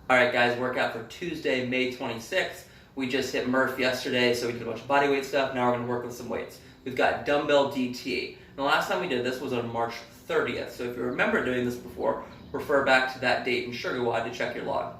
All right, guys, workout for Tuesday, May 26th. We just hit Murph yesterday, so we did a bunch of body weight stuff. Now we're going to work with some weights. We've got dumbbell DT. And the last time we did this was on March 30th. So if you remember doing this before, refer back to that date in SugarWod to check your log.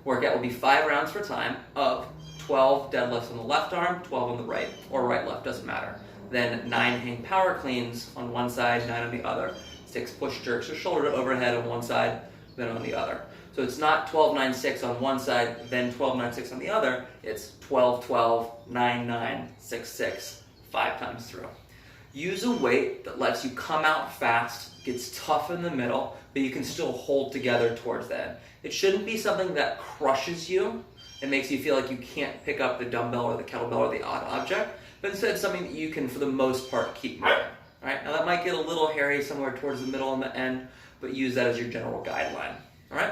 Workout will be 5 rounds for time of 12 deadlifts on the left arm, 12 on the right, or right-left, doesn't matter. Then 9 hang power cleans on one side, 9 on the other. 6 push jerks or shoulder to overhead on one side, then on the other. So it's not 12-9-6 on one side, then 12-9-6 on the other. It's 12-12, 9-9, 6-6, 5 times through. Use a weight that lets you come out fast, gets tough in the middle, but you can still hold together towards the end. It shouldn't be something that crushes you and makes you feel like you can't pick up the dumbbell or the kettlebell or the odd object, but instead something that you can, for the most part, keep moving. All right? Now that might get a little hairy somewhere towards the middle and the end, but use that as your general guideline. All right?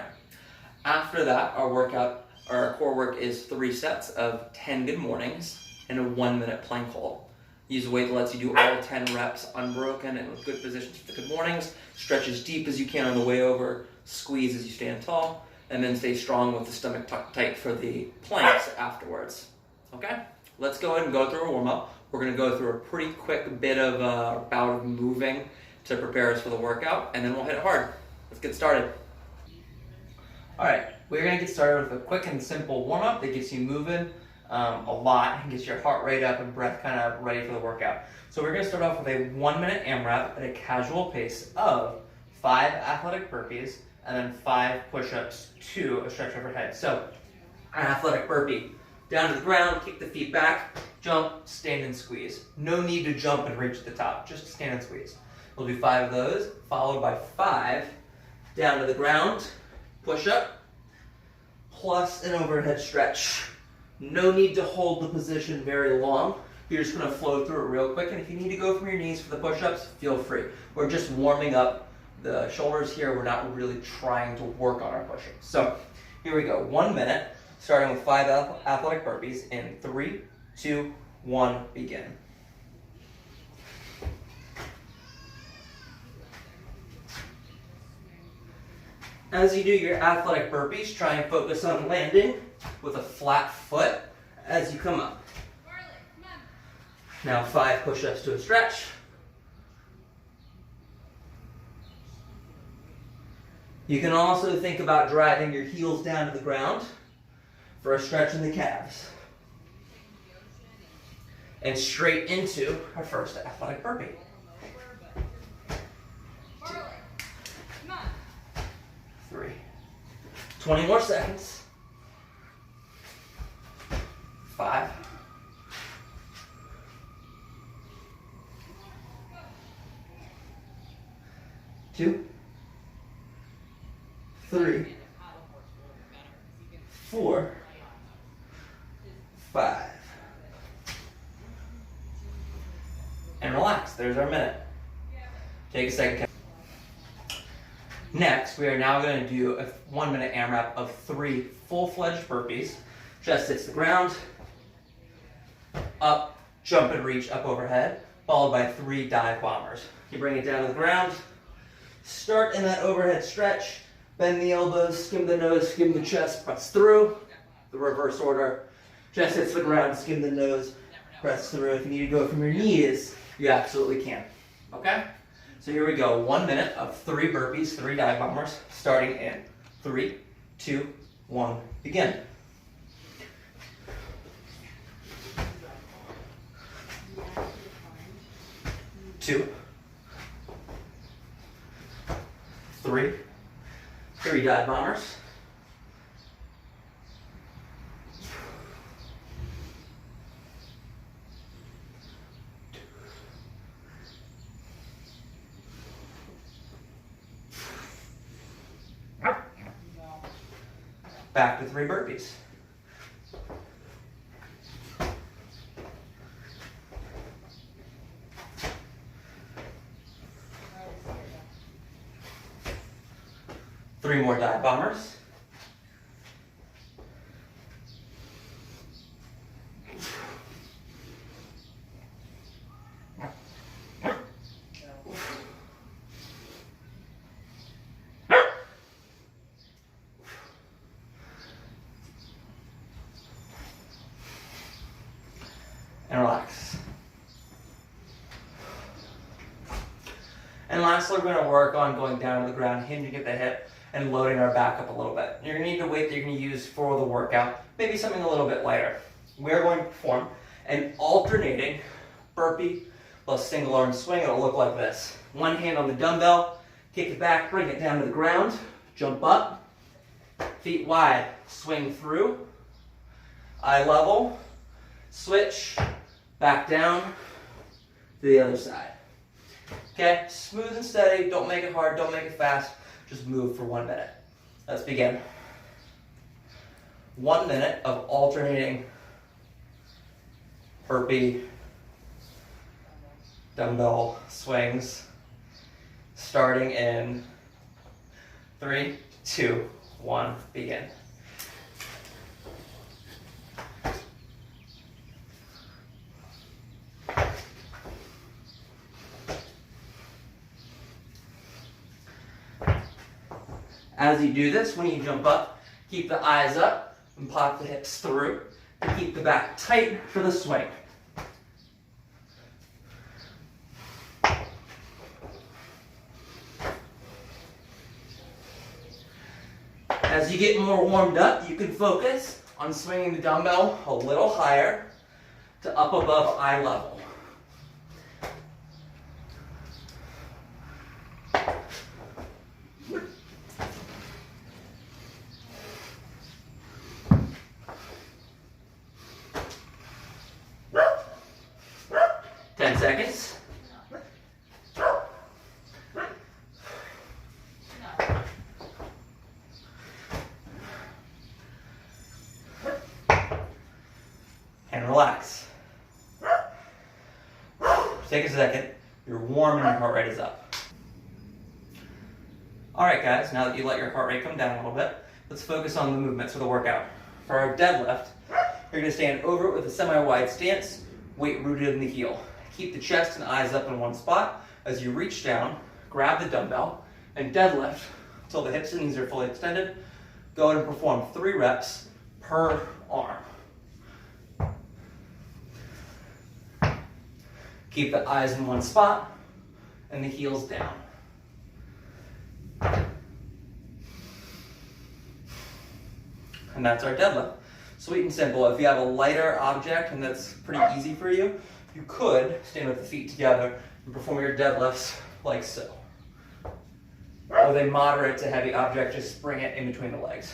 After that, our core work is 3 sets of 10 good mornings and a 1-minute plank hold. Use a weight that lets you do all 10 reps unbroken and with good positions for the good mornings. Stretch as deep as you can on the way over. Squeeze as you stand tall. And then stay strong with the stomach tucked tight for the planks afterwards. Okay? Let's go ahead and go through a warm-up. We're going to go through a pretty quick bit of a bout of moving to prepare us for the workout, and then we'll hit it hard. Let's get started. All right, we're going to get started with a quick and simple warm-up that gets you moving a lot and gets your heart rate up and breath kind of ready for the workout. So we're going to start off with a 1-minute AMRAP at a casual pace of 5 athletic burpees and then 5 push-ups to a stretch overhead. So an athletic burpee, down to the ground, kick the feet back, jump, stand and squeeze. No need to jump and reach the top, just stand and squeeze. We'll do 5 of those, followed by 5 down to the ground, push-up, plus an overhead stretch. No need to hold the position very long. You're just going to flow through it real quick, and if you need to go from your knees for the push-ups, feel free. We're just warming up the shoulders here. We're not really trying to work on our push-ups. So here we go, 1 minute, starting with 5 athletic burpees in 3, 2, 1, begin. As you do your athletic burpees, try and focus on landing with a flat foot as you come up. Now 5 push-ups to a stretch. You can also think about driving your heels down to the ground for a stretch in the calves. And straight into our first athletic burpee. 2, 3. 20 more seconds. 5. 2, 3, 4, 5. And relax, there's our minute. Take a second. Next, we are now going to do a 1-minute AMRAP of 3 full-fledged burpees. Chest hits the ground, up, jump and reach up overhead, followed by 3 dive bombers. You bring it down to the ground, start in that overhead stretch, bend the elbows, skim the nose, skim the chest, press through, the reverse order. Chest hits the ground, skim the nose, press through. If you need to go from your knees, you absolutely can. Okay? So here we go, 1 minute of 3 burpees, 3 dive bombers, starting in 3, 2, 1, begin. Two, 3, 3 dive bombers. 2. Back to 3 burpees. 3 more dive bombers. And lastly, we're going to work on going down to the ground, hinging at the hip, and loading our back up a little bit. You're going to need the weight that you're going to use for the workout, maybe something a little bit lighter. We're going to perform an alternating burpee plus single arm swing. It'll look like this. One hand on the dumbbell, kick it back, bring it down to the ground, jump up, feet wide, swing through, eye level, switch, back down to the other side. Okay, smooth and steady, don't make it hard, don't make it fast, just move for 1 minute. Let's begin. 1 minute of alternating burpee, dumbbell swings, starting in 3, 2, 1, begin. As you do this, when you jump up, keep the eyes up and pop the hips through to keep the back tight for the swing. As you get more warmed up, you can focus on swinging the dumbbell a little higher to up above eye level. Seconds. And relax. Take a second. You're warm and your heart rate is up. Alright guys, now that you let your heart rate come down a little bit, let's focus on the movements for the workout. For our deadlift, you're going to stand over it with a semi-wide stance, weight rooted in the heel. Keep the chest and eyes up in one spot. As you reach down, grab the dumbbell and deadlift until the hips and knees are fully extended. Go ahead and perform 3 reps per arm. Keep the eyes in one spot and the heels down. And that's our deadlift. Sweet and simple. If you have a lighter object and that's pretty easy for you, you could stand with the feet together and perform your deadlifts like so. With a moderate to heavy object, just bring it in between the legs.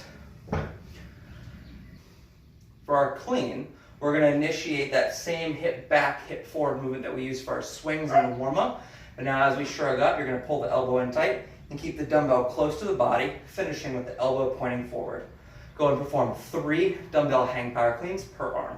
For our clean, we're going to initiate that same hip back, hip forward movement that we use for our swings in the warm-up. And now as we shrug up, you're going to pull the elbow in tight and keep the dumbbell close to the body, finishing with the elbow pointing forward. Go and perform 3 dumbbell hang power cleans per arm.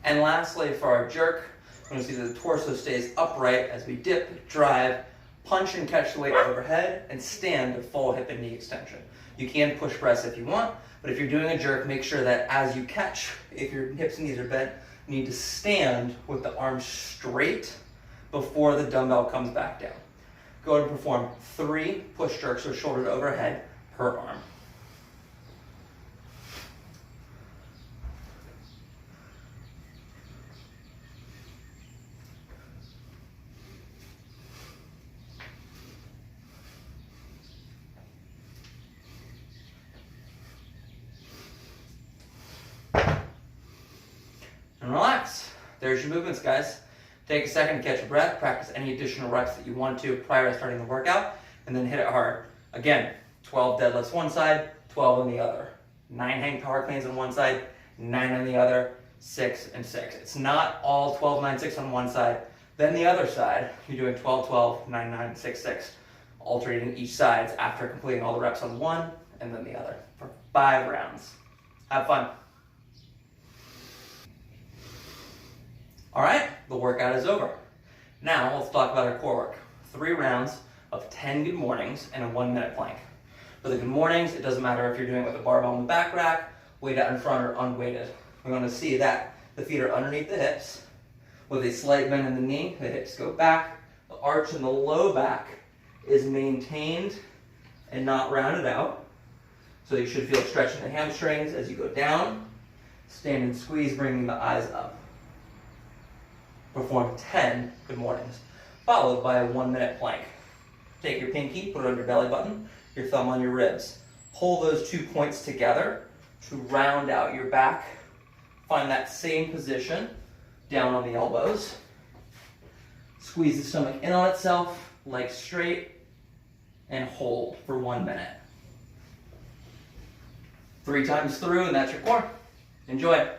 And lastly, for our jerk, we're going to see that the torso stays upright as we dip, drive, punch and catch the weight overhead, and stand to full hip and knee extension. You can push press if you want, but if you're doing a jerk, make sure that as you catch, if your hips and knees are bent, you need to stand with the arms straight before the dumbbell comes back down. Go ahead and perform 3 push jerks or shoulder to overhead per arm. And relax. There's your movements, guys. Take a second to catch your breath, practice any additional reps that you want to prior to starting the workout, and then hit it hard. Again, 12 deadlifts one side, 12 on the other. 9 hang power cleans on one side, 9 on the other, 6 and 6. It's not all 12, 9, 6 on one side. Then the other side, you're doing 12, 12, 9, 9, 6, 6, alternating each side after completing all the reps on one and then the other for 5 rounds. Have fun. All right, the workout is over. Now let's talk about our core work. 3 rounds of 10 good mornings and a 1-minute plank. For the good mornings, it doesn't matter if you're doing it with a barbell on the back rack, weight out in front, or unweighted. We're going to see that the feet are underneath the hips, with a slight bend in the knee. The hips go back. The arch in the low back is maintained and not rounded out. So you should feel a stretch in the hamstrings as you go down. Stand and squeeze, bringing the eyes up. Perform 10 good mornings, followed by a 1-minute plank. Take your pinky, put it on your belly button, your thumb on your ribs. Pull those 2 points together to round out your back. Find that same position, down on the elbows. Squeeze the stomach in on itself, legs straight, and hold for 1 minute. 3 times through, and that's your core. Enjoy.